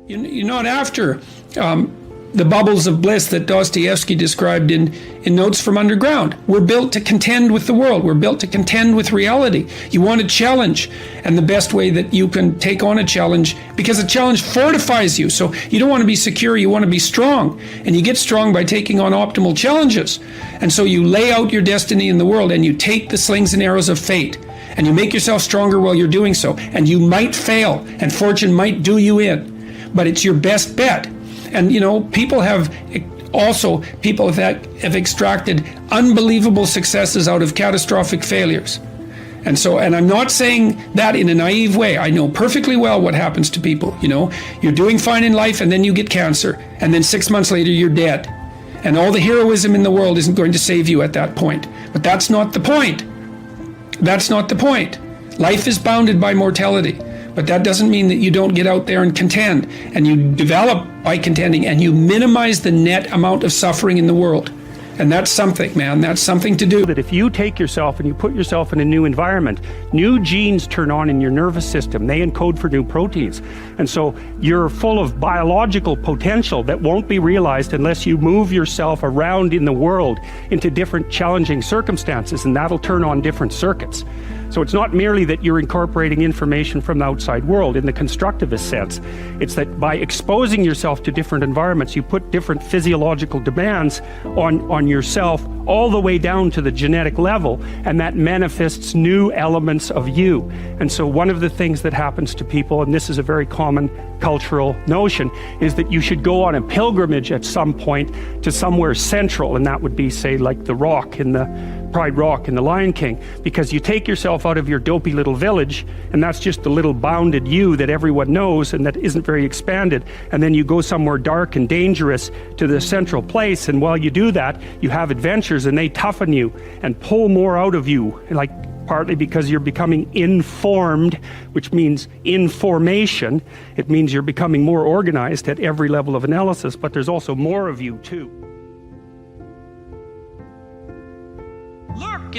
You're not after the bubbles of bliss that Dostoevsky described in Notes from Underground. We're built to contend with the world. We're built to contend with reality. You want a challenge, and the best way that you can take on a challenge, because a challenge fortifies you. So you don't want to be secure, you want to be strong. And you get strong by taking on optimal challenges. And so you lay out your destiny in the world, and you take the slings and arrows of fate, and you make yourself stronger while you're doing so. And you might fail, and fortune might do you in, but it's your best bet. And people have extracted unbelievable successes out of catastrophic failures. And I'm not saying that in a naive way. I know perfectly well what happens to people. You're doing fine in life, and then you get cancer, and then 6 months later you're dead. And all the heroism in the world isn't going to save you at that point. But that's not the point. That's not the point. Life is bounded by mortality. But that doesn't mean that you don't get out there and contend, and you develop by contending, and you minimize the net amount of suffering in the world. And that's something, man. That's something to do. That if you take yourself and you put yourself in a new environment, new genes turn on in your nervous system. They encode for new proteins. And so you're full of biological potential that won't be realized unless you move yourself around in the world into different challenging circumstances, and that'll turn on different circuits. So it's not merely that you're incorporating information from the outside world in the constructivist sense. It's that by exposing yourself to different environments, you put different physiological demands on yourself all the way down to the genetic level, and that manifests new elements of you. And so one of the things that happens to people, and this is a very common cultural notion, is that you should go on a pilgrimage at some point to somewhere central, and that would be, say, like the Rock in the Pride Rock in The Lion King, because you take yourself out of your dopey little village, and that's just the little bounded you that everyone knows and that isn't very expanded, and then you go somewhere dark and dangerous to the central place, and while you do that, you have adventures, and they toughen you and pull more out of you, like partly because you're becoming informed, which means information. It means you're becoming more organized at every level of analysis, but there's also more of you too. Look,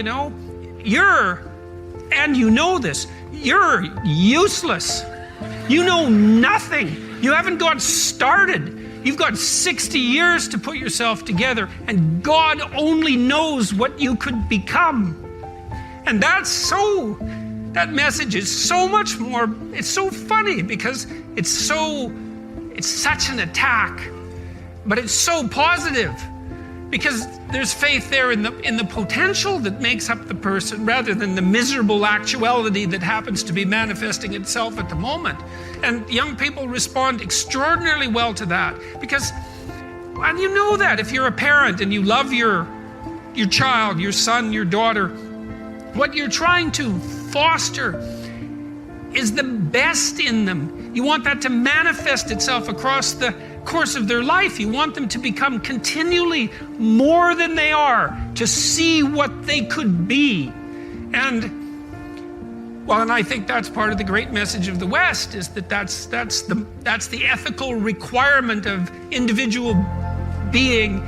and you know this, you're useless. You know nothing. You haven't got started. You've got 60 years to put yourself together, and God only knows what you could become. And that message is so much more, it's so funny because it's such an attack, but it's so positive. Because there's faith there in the potential that makes up the person, rather than the miserable actuality that happens to be manifesting itself at the moment. And young people respond extraordinarily well to that, because, and you know that if you're a parent and you love your child, your son, your daughter, what you're trying to foster is the best in them. You want that to manifest itself across the course of their life. You want them to become continually more than they are, to see what they could be. And I think that's part of the great message of the West, is that's the ethical requirement of individual being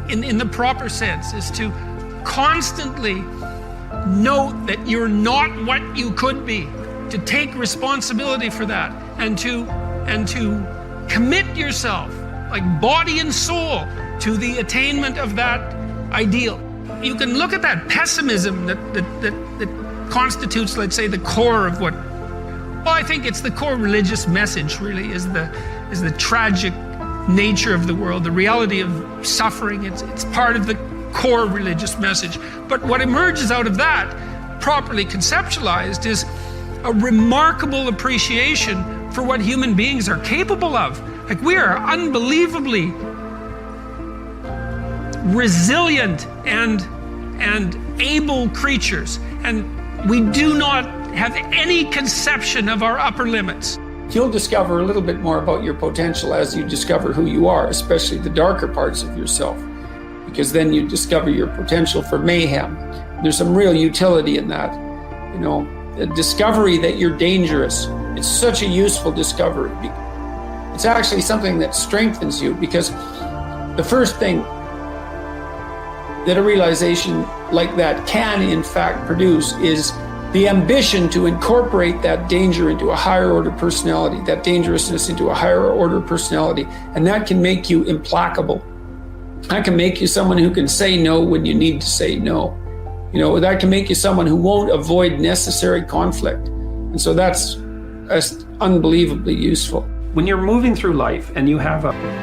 in the proper sense, is to constantly note that you're not what you could be, to take responsibility for that, and to commit yourself, like body and soul, to the attainment of that ideal. You can look at that pessimism that constitutes, let's say, the core of what, I think it's the core religious message, really, is the tragic nature of the world, the reality of suffering. It's part of the core religious message. But what emerges out of that, properly conceptualized, is a remarkable appreciation for what human beings are capable of. Like, we are unbelievably resilient and able creatures, and we do not have any conception of our upper limits. You'll discover a little bit more about your potential as you discover who you are, especially the darker parts of yourself, because then you discover your potential for mayhem. There's some real utility in that. The discovery that you're dangerous, it's such a useful discovery. It's actually something that strengthens you, because the first thing that a realization like that can in fact produce is the ambition to incorporate that danger into a higher order personality, that dangerousness into a higher order personality, and that can make you implacable. That can make you someone who can say no when you need to say no. That can make you someone who won't avoid necessary conflict. And so that's unbelievably useful. When you're moving through life and you have a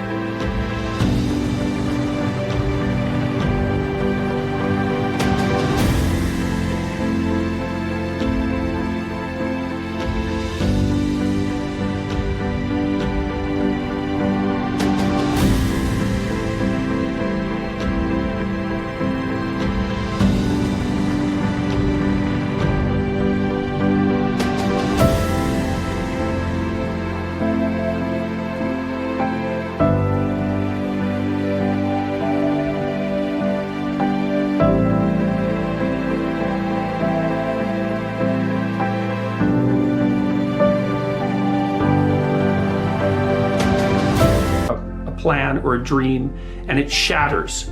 plan or a dream and it shatters.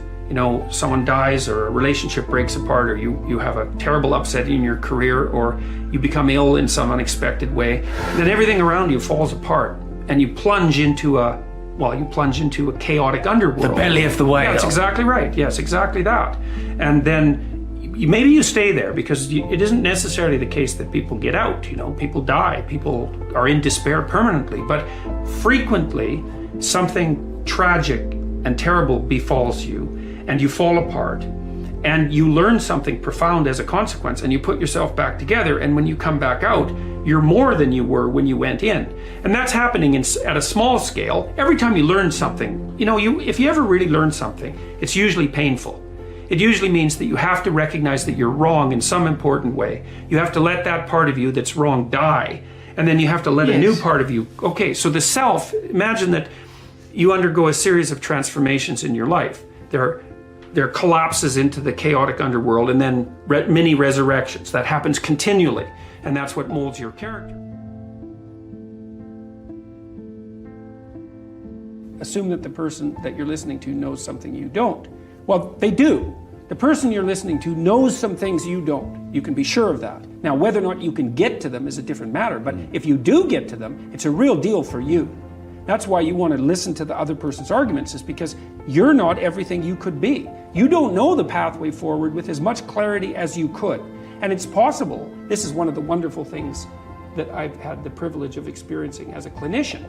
Someone dies or a relationship breaks apart, or you have a terrible upset in your career, or you become ill in some unexpected way, then everything around you falls apart and you plunge into a chaotic underworld. The belly of the whale. That's exactly right. Yes, exactly that. And then maybe you stay there because it isn't necessarily the case that people get out. People die. People are in despair permanently. But frequently, something tragic and terrible befalls you, and you fall apart, and you learn something profound as a consequence, and you put yourself back together, and when you come back out, you're more than you were when you went in. And that's happening at a small scale. Every time you learn something, if you ever really learn something, it's usually painful. It usually means that you have to recognize that you're wrong in some important way. You have to let that part of you that's wrong die, and then you have to let a new part of you. Okay, so the self, imagine that you undergo a series of transformations in your life. There are collapses into the chaotic underworld, and then mini resurrections. That happens continually, and that's what molds your character. Assume that the person that you're listening to knows something you don't. Well, they do. The person you're listening to knows some things you don't. You can be sure of that. Now, whether or not you can get to them is a different matter, but if you do get to them, it's a real deal for you. That's why you want to listen to the other person's arguments, is because you're not everything you could be. You don't know the pathway forward with as much clarity as you could. And it's possible. This is one of the wonderful things that I've had the privilege of experiencing as a clinician.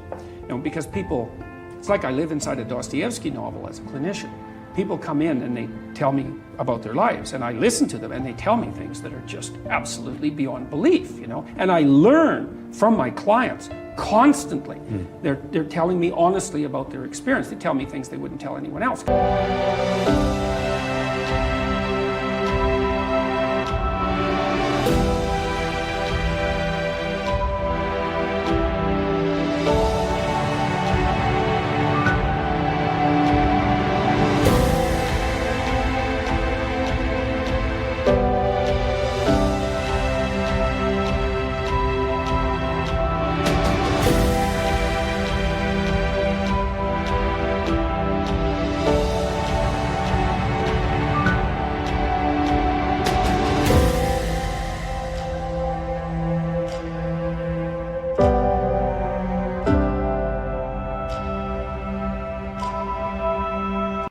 Because people, it's like I live inside a Dostoevsky novel as a clinician. People come in and they tell me about their lives, and I listen to them, and they tell me things that are just absolutely beyond belief, And I learn from my clients constantly. They're telling me honestly about their experience. They tell me things they wouldn't tell anyone else.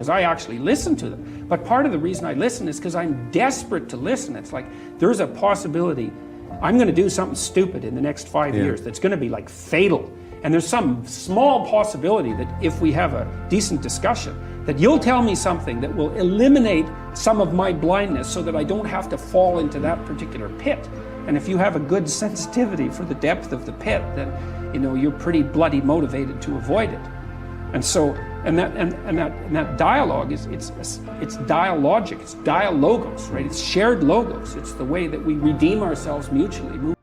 I actually listen to them. But part of the reason I listen is because I'm desperate to listen. It's like there's a possibility I'm going to do something stupid in the next 5 years that's going to be like fatal. And there's some small possibility that if we have a decent discussion, that you'll tell me something that will eliminate some of my blindness so that I don't have to fall into that particular pit. And if you have a good sensitivity for the depth of the pit, then you're pretty bloody motivated to avoid it. And so, and that dialogue is it's dialogic, it's dialogos, right? It's shared logos. It's the way that we redeem ourselves mutually.